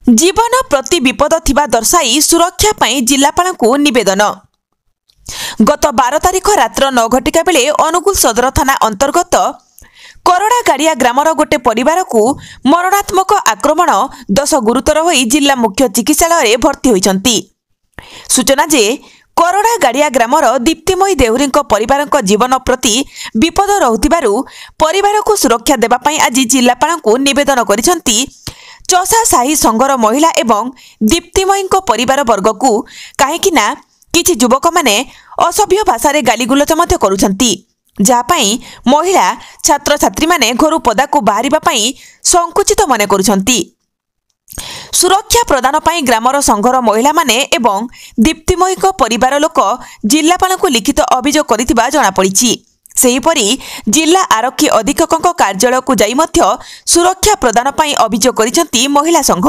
जीवन प्रति विपद थिबा दर्शाई सुरक्षा पाई जिलापाल को निवेदन। गत 12 तारिख रात्र 9 घटिका बेले अनुगुल सदर थाना अंतर्गत करड़ा गाड़िया ग्रामर गोटे परिवार को मरणात्मक आक्रमण 10 गुरुतर होई जिला मुख्य चिकित्सालय भर्ती होइछंती। सूचना जे करड़ा गाड़िया ग्रामर दीप्तिमयी देहुरी परिवार जीवन प्रति विपद रहुतिबारु परिवार को सुरक्षा देबा पई आज जिलापाल को निवेदन करिसंती चौसा साही संघर महिला एवं दीप्तिमयी परिवार वर्ग को कहीं किछि युवक माने असभ्य भाषा रे गालीगुलच मध्य करुछंती, जापाई महिला छात्र छात्री माने घरु पदा को बाहरिबा पई संकुचित मने करुछंती। सुरक्षा प्रदान पई ग्रामर संघर महिला माने एवं दीप्तिमयी परिवार लोक जिलापाल को लिखित अभियोग करिथिबा जणा पड़िछि। सेहीपरि जिला आरक्षी अधीक्षक कार्यालय को जाई मध्य सुरक्षा प्रदान पई अभियोग करिसंती महिला संघ।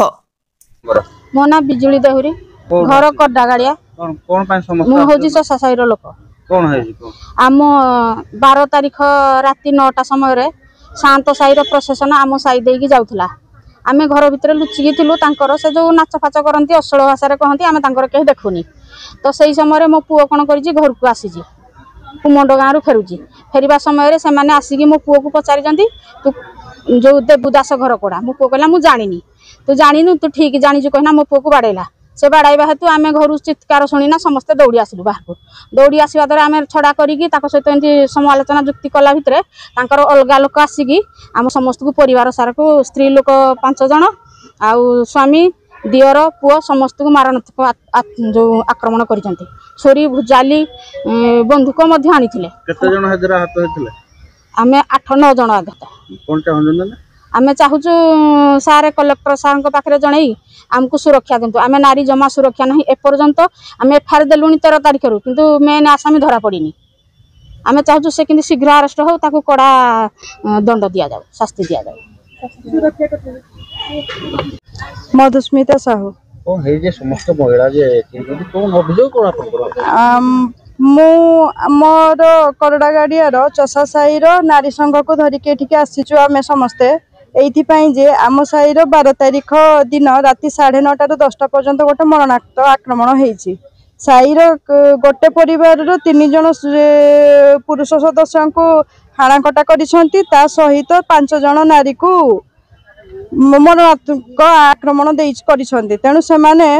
मो ना बिजुली देहुरी घर करडा गाड़िया कोन पाई समस्या मु होजी चसा साइर लोक कोन है जी आम 12 तारिख राति 9टा समय रे शांत साइर प्रशासन आम साई देकी जाउथला। आमे घर भितर लुचिकी थिलु तांकर से जो नाच फाच करंती अश्लील भाषा रे कहंती आमे तांकर केहि देखुनी। तो सेही समय रे मो पुओ कोन करिछि घर को आसीछि कुमंड गाँ रु फेरुची फेरवा समय से मैंने आसिकी मो पुओ को पचारि तू जो देवदास घर कोड़ा मो पुओ कहला मु जानिनी तू जानिनु तू ठीक जानिछु कहना मो पुओ को बाड़ेला से बाड़ाइबा हेतु आमे घर चित्कार शुणिना समस्ते दौड़ी आसिलु बाहर को दौड़ी आसवा द्वारा आमे छड़ा करिकी ताको सहित एंती समालोचना जुक्ति कला भितरे तांकर अलगा लोक आसिकी आम समस्त को परिवार सारा को स्त्री लोक 5 जण आउ स्वामी दियर पुओ समस्त को मारणात्मक जो आक्रमण करिसंती। छोरी भुजाली बंदूक मध्य आनिथिले केते जण हेदरा हाथ हेतिले आमे 8-9 जण आगत कोन चाहन आमे चाहुचु सारे कलेक्टर सार को पाखरे जणई हमको सुरक्षा दिंतु। आमे नारी जमा सुरक्षा नहीं एपर्यंत आमे एफआईआर देलुनी 13 तारिख रु किंतु मेन आसामी धरा पड़िनी। आमे चाहुचु से किंतु शीघ्र अरेस्ट हो ताकू कड़ा दंड दिया जाऊ शास्ति दिया जाऊ। मधुस्मिता साहू कोन हे जे समस्त महिला जे कोन अभियोग कोन आपन मु मोर करड़ा गाड़ियार चसा साईर नारी संघ को धरिके एठिके आसीचु आमे समस्ते एइथिपाई जे आम साईर 12 तारिख दिन राति 9:30 रु 10टा पर्यंत गोटे मरणात्मक आक्रमण होईछि। साईर गोटे परिवार 3 जण पुरुष सदस्य को हाणाकटा करिसंती ता सहित 5 जण नारी को मरणात्मक आक्रमण देइछ करिसंती। तेणु से माने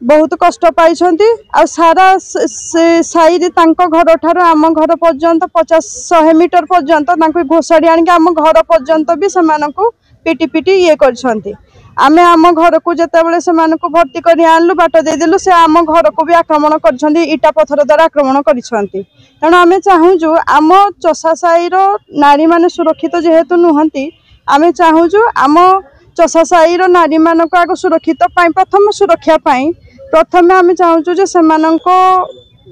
बहुत कष्ट पाइछंती आ सारा साई तांको घर ठार आम घर पर्यंत 50-100 मीटर पर्यंत तांको घोषाड़ी आनिक आम घर पर्यंत भी सेमानकु पिटी पिटी ये करछंती। आमे आम घर को जेतेबेले सेमानकु भर्ती करी आनलु बाट दे देलु से आम घर को भी आक्रमण करछंती इटा पत्थर द्वारा आक्रमण करछंती। तेणु आमे चाहूजु आम चसा साईर नारी माने सुरक्षित जेहेतु नुहंती आमे चाहूजु आम चसा साईर नारी मानक आग सुरक्षित पाई प्रथम सुरक्षा पाई प्रथम आम चाहूँ जे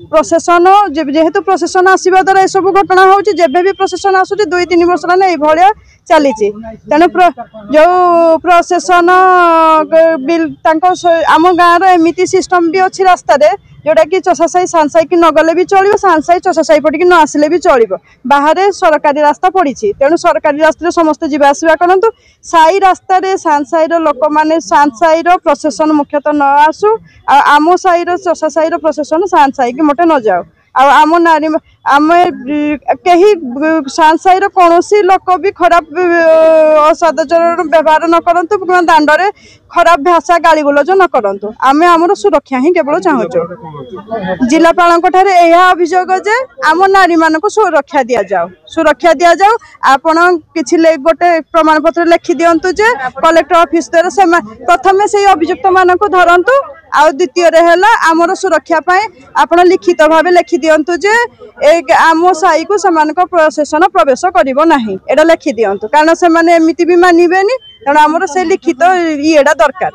प्रशासन जेहेतु प्रशासन आसवा द्वारा सब घटना होची जेबे भी प्रशासन आसुची 2-3 वर्ष ये भाया चली तेणु जो प्रशासन आम गाँव एमती सिस्टम भी अच्छी रास्ता जोटा कि चसा साई सांसाई की नगले भी चलो सांसाई चसा साई पटिकी न आसिले भी चलो बाहर सरकारी रास्ता पड़ी तेणु सरकारी रास्ता समस्त जीवा आसवा करूँ साई रास्ता सांसाईर लोक मैंने सांसाईर प्रशासन मुख्यतः न आसू आम साईर चसा साईर प्रशासन सांसाई की मोटे न जाओ आम नारी आम कहीं सांसाईर कौन लोक भी खराब असदाचार व्यवहार न करंतु दांडे खराब भाषा गाली गुलज न करंतु आमे आमर सुरक्षा ही केवल चाहूँ। जिलापाल अभियोग जे आम नारी मानक सुरक्षा दि जाऊ आपण किछि गोटे प्रमाण पत्र लिखि दियंतु जे कलेक्टर ऑफिस द्वारा प्रथमे से अभियुक्त मानक धरंतु आ द्वितीय आमर सुरक्षा पाए आपण लिखित भाव लिखि दियंतु जे आम साई को सेमानक प्रशासन प्रवेश करिवो नाही एडा लिखि दियंतु कारण से माने एमिति भी मानिबेनी तेणु आमर से लिखित इएडा दरकार।